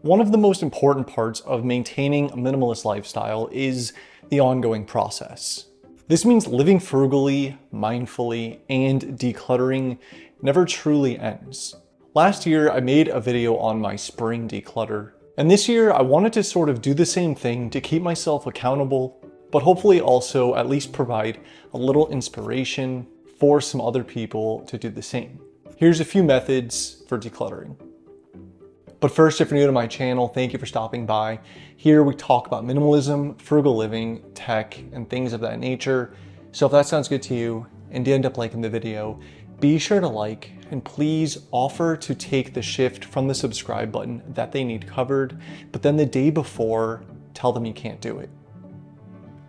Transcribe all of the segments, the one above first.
One of the most important parts of maintaining a minimalist lifestyle is the ongoing process. This means living frugally, mindfully, and decluttering never truly ends. Last year, I made a video on my spring declutter, and this year I wanted to sort of do the same thing to keep myself accountable, but hopefully also at least provide a little inspiration for some other people to do the same. Here's a few methods for decluttering. But first, if you're new to my channel, thank you for stopping by. Here we talk about minimalism, frugal living, tech, and things of that nature. So if that sounds good to you and you end up liking the video, be sure to like and please offer to take the shift from the subscribe button that they need covered, but then the day before, tell them you can't do it.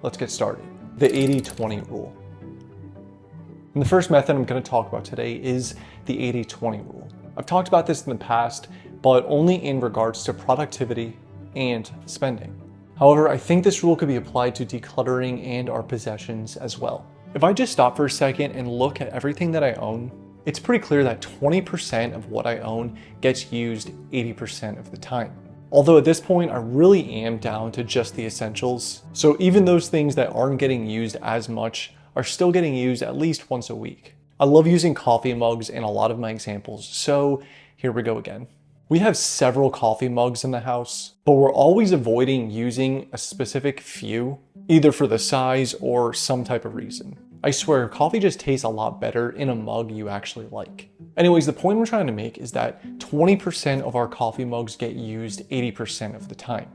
Let's get started. The 80-20 rule. And the first method I'm going to talk about today is the 80-20 rule. I've talked about this in the past, but only in regards to productivity and spending. However, I think this rule could be applied to decluttering and our possessions as well. If I just stop for a second and look at everything that I own, it's pretty clear that 20% of what I own gets used 80% of the time. Although at this point, I really am down to just the essentials. So even those things that aren't getting used as much are still getting used at least once a week. I love using coffee mugs in a lot of my examples, so here we go again. We have several coffee mugs in the house, but we're always avoiding using a specific few, either for the size or some type of reason. I swear, coffee just tastes a lot better in a mug you actually like. Anyways, the point I'm trying to make is that 20% of our coffee mugs get used 80% of the time.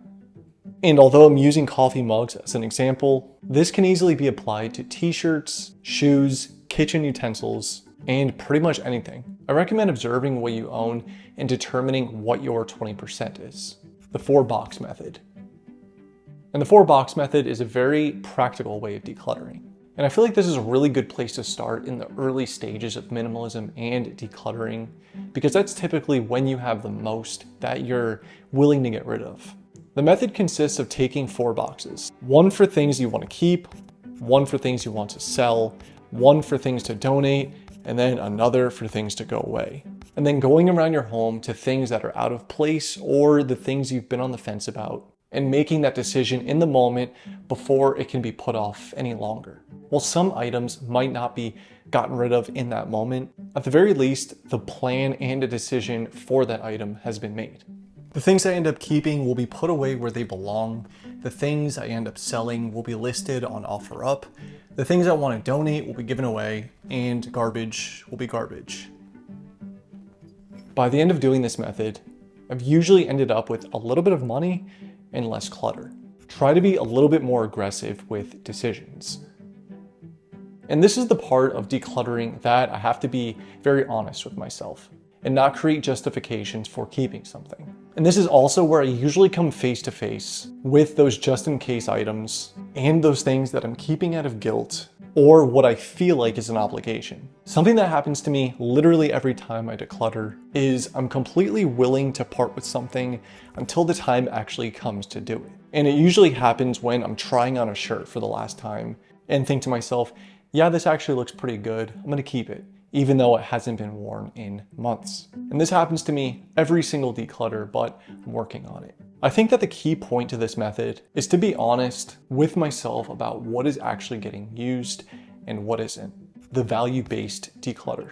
And although I'm using coffee mugs as an example, this can easily be applied to t-shirts, shoes, kitchen utensils, and pretty much anything. I recommend observing what you own and determining what your 20% is. The 4-box method. And the 4-box method is a very practical way of decluttering. And I feel like this is a really good place to start in the early stages of minimalism and decluttering, because that's typically when you have the most that you're willing to get rid of. The method consists of taking 4 boxes. One for things you want to keep, one for things you want to sell, one for things to donate, and then another for things to go away. And then going around your home to things that are out of place or the things you've been on the fence about, and making that decision in the moment before it can be put off any longer. While some items might not be gotten rid of in that moment, at the very least, the plan and a decision for that item has been made. The things I end up keeping will be put away where they belong. The things I end up selling will be listed on OfferUp. The things I want to donate will be given away, and garbage will be garbage. By the end of doing this method, I've usually ended up with a little bit of money and less clutter. Try to be a little bit more aggressive with decisions. And this is the part of decluttering that I have to be very honest with myself and not create justifications for keeping something. And this is also where I usually come face to face with those just in case items and those things that I'm keeping out of guilt or what I feel like is an obligation. Something that happens to me literally every time I declutter is I'm completely willing to part with something until the time actually comes to do it. And it usually happens when I'm trying on a shirt for the last time and think to myself, yeah, this actually looks pretty good. I'm gonna keep it, even though it hasn't been worn in months. And this happens to me every single declutter, but I'm working on it. I think that the key point to this method is to be honest with myself about what is actually getting used and what isn't. The value-based declutter.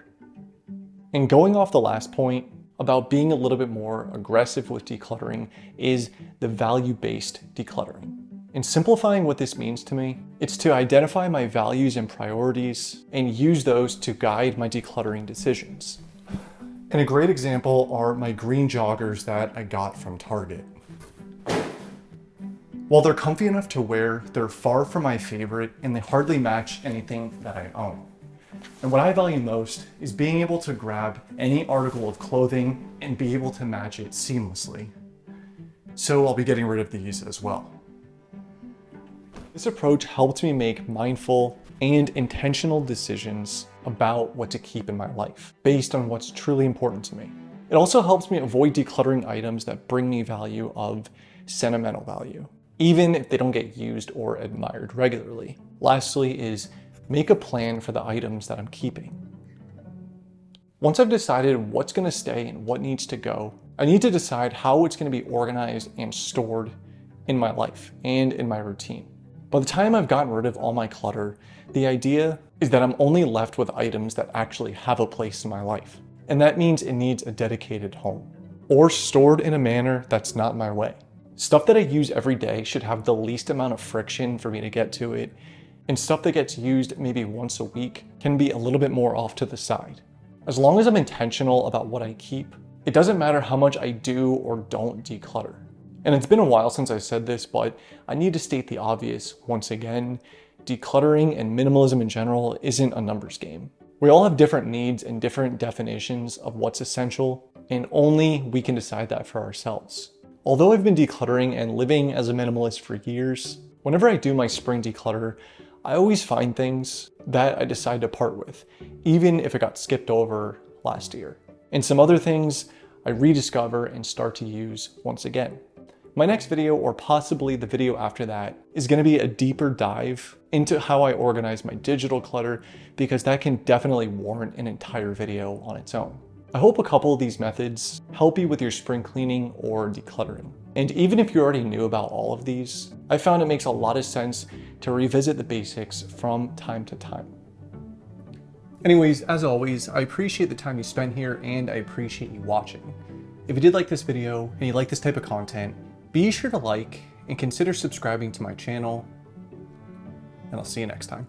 And going off the last point about being a little bit more aggressive with decluttering is the value-based decluttering. In simplifying what this means to me, it's to identify my values and priorities and use those to guide my decluttering decisions. And a great example are my green joggers that I got from Target. While they're comfy enough to wear, they're far from my favorite and they hardly match anything that I own. And what I value most is being able to grab any article of clothing and be able to match it seamlessly. So I'll be getting rid of these as well. This approach helped me make mindful and intentional decisions about what to keep in my life based on what's truly important to me. It also helps me avoid decluttering items that bring me value of sentimental value, even if they don't get used or admired regularly. Lastly is make a plan for the items that I'm keeping. Once I've decided what's going to stay and what needs to go, I need to decide how it's going to be organized and stored in my life and in my routine. By the time I've gotten rid of all my clutter, the idea is that I'm only left with items that actually have a place in my life. And that means it needs a dedicated home, or stored in a manner that's not in my way. Stuff that I use every day should have the least amount of friction for me to get to it, and stuff that gets used maybe once a week can be a little bit more off to the side. As long as I'm intentional about what I keep, it doesn't matter how much I do or don't declutter. And it's been a while since I said this, but I need to state the obvious once again. Decluttering and minimalism in general isn't a numbers game. We all have different needs and different definitions of what's essential, and only we can decide that for ourselves. Although I've been decluttering and living as a minimalist for years, whenever I do my spring declutter, I always find things that I decide to part with, even if it got skipped over last year. And some other things I rediscover and start to use once again. My next video, or possibly the video after that, is going to be a deeper dive into how I organize my digital clutter, because that can definitely warrant an entire video on its own. I hope a couple of these methods help you with your spring cleaning or decluttering. And even if you already knew about all of these, I found it makes a lot of sense to revisit the basics from time to time. Anyways, as always, I appreciate the time you spent here and I appreciate you watching. If you did like this video and you like this type of content, be sure to like and consider subscribing to my channel, and I'll see you next time.